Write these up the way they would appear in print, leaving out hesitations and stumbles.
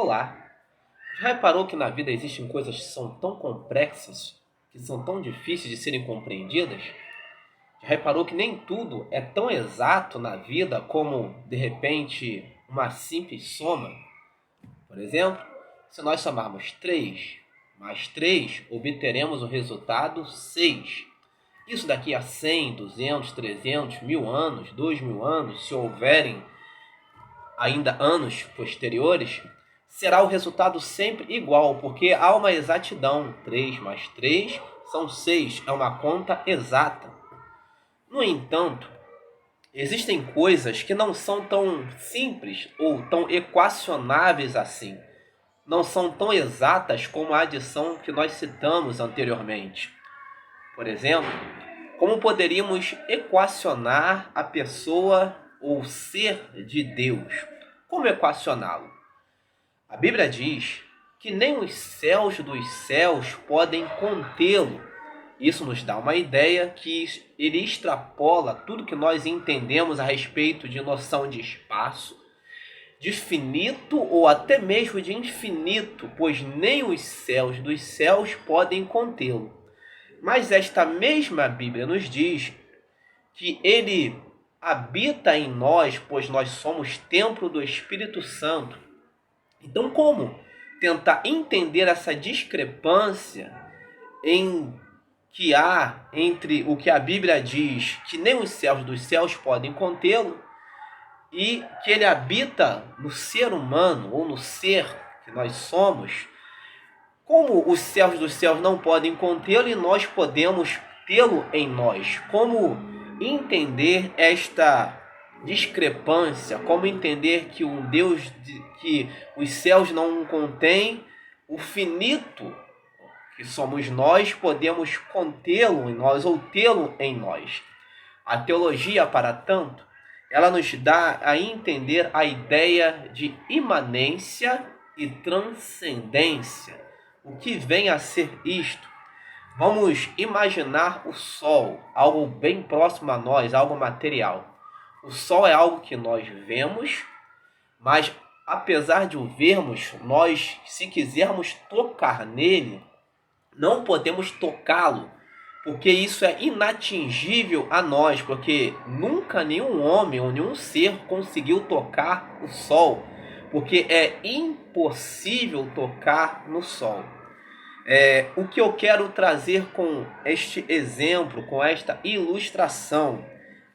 Olá! Já reparou que na vida existem coisas que são tão complexas, que são tão difíceis de serem compreendidas? Já reparou que nem tudo é tão exato na vida como, de repente, uma simples soma? Por exemplo, se nós somarmos 3 mais 3, obteremos o resultado 6. Isso daqui a 100, 200, 300, 1000 anos, 2000 anos, se houverem ainda anos posteriores, será o resultado sempre igual, porque há uma exatidão. 3 mais 3 são 6, é uma conta exata. No entanto, existem coisas que não são tão simples ou tão equacionáveis assim. Não são tão exatas como a adição que nós citamos anteriormente. Por exemplo, como poderíamos equacionar a pessoa ou ser de Deus? Como equacioná-lo? A Bíblia diz que nem os céus dos céus podem contê-lo. Isso nos dá uma ideia que ele extrapola tudo que nós entendemos a respeito de noção de espaço, de finito ou até mesmo de infinito, pois nem os céus dos céus podem contê-lo. Mas esta mesma Bíblia nos diz que ele habita em nós, pois nós somos templo do Espírito Santo. Então, como tentar entender essa discrepância em que há entre o que a Bíblia diz, que nem os céus dos céus podem contê-lo, e que ele habita no ser humano, ou no ser que nós somos? Como os céus dos céus não podem contê-lo e nós podemos tê-lo em nós? Como entender esta discrepância? Como entender que um Deus que os céus não contêm, o finito que somos nós, podemos contê-lo em nós ou tê-lo em nós? A teologia, para tanto, ela nos dá a entender a ideia de imanência e transcendência. O que vem a ser isto? Vamos imaginar o Sol, algo bem próximo a nós, algo material. O Sol é algo que nós vemos, mas apesar de o vermos, nós, se quisermos tocar nele, não podemos tocá-lo, porque isso é inatingível a nós, porque nunca nenhum homem ou nenhum ser conseguiu tocar o Sol, porque é impossível tocar no Sol. O que eu quero trazer com este exemplo, com esta ilustração: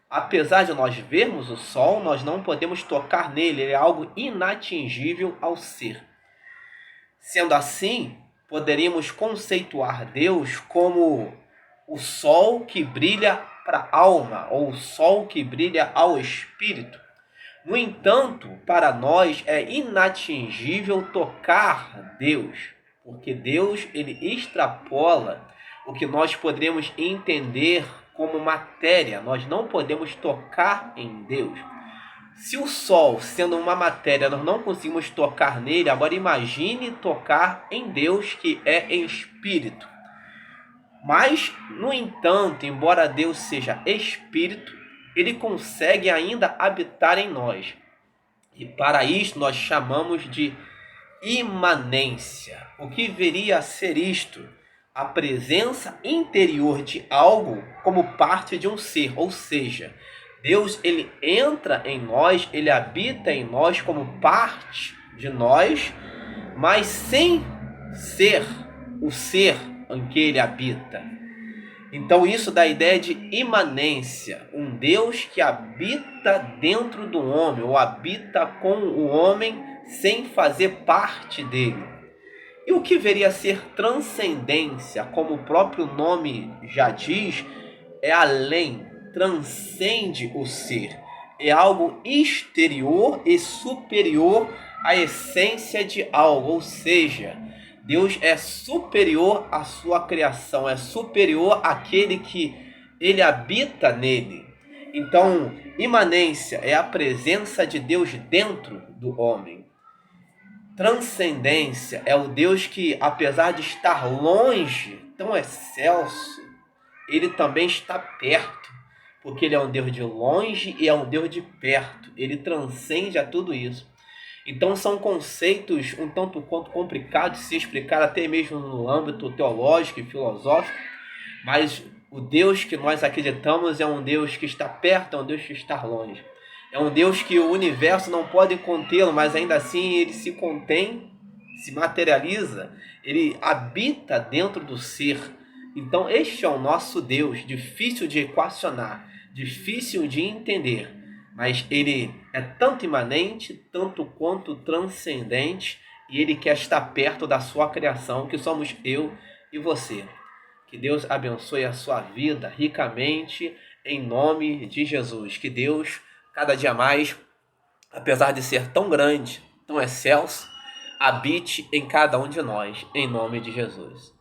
apesar de nós vermos o Sol, nós não podemos tocar nele, ele é algo inatingível ao ser. Sendo assim, poderíamos conceituar Deus como o sol que brilha para a alma, ou o sol que brilha ao espírito. No entanto, para nós é inatingível tocar Deus, porque Deus ele extrapola o que nós poderíamos entender como matéria. Nós não podemos tocar em Deus. Se o Sol, sendo uma matéria, nós não conseguimos tocar nele, agora imagine tocar em Deus, que é em espírito. Mas, no entanto, embora Deus seja espírito, ele consegue ainda habitar em nós. E para isso nós chamamos de imanência. O que viria a ser isto? A presença interior de algo como parte de um ser, ou seja, Deus ele entra em nós, ele habita em nós como parte de nós, mas sem ser o ser em que ele habita. Então isso dá a ideia de imanência, um Deus que habita dentro do homem, ou habita com o homem sem fazer parte dele. E o que viria a ser transcendência, como o próprio nome já diz, é além, transcende o ser. É algo exterior e superior à essência de algo, ou seja, Deus é superior à sua criação, é superior àquele que ele habita nele. Então, imanência é a presença de Deus dentro do homem. Transcendência é o Deus que, apesar de estar longe, tão excelso, ele também está perto, porque ele é um Deus de longe e é um Deus de perto. Ele transcende a tudo isso. Então são conceitos um tanto quanto complicados de se explicar até mesmo no âmbito teológico e filosófico, mas o Deus que nós acreditamos é um Deus que está perto, é um Deus que está longe. É um Deus que o universo não pode contê-lo, mas ainda assim ele se contém, se materializa, ele habita dentro do ser. Então este é o nosso Deus, difícil de equacionar, difícil de entender, mas ele é tanto imanente, tanto quanto transcendente, e ele quer estar perto da sua criação, que somos eu e você. Que Deus abençoe a sua vida ricamente, em nome de Jesus. Que Deus, cada dia mais, apesar de ser tão grande, tão excelso, habite em cada um de nós, em nome de Jesus.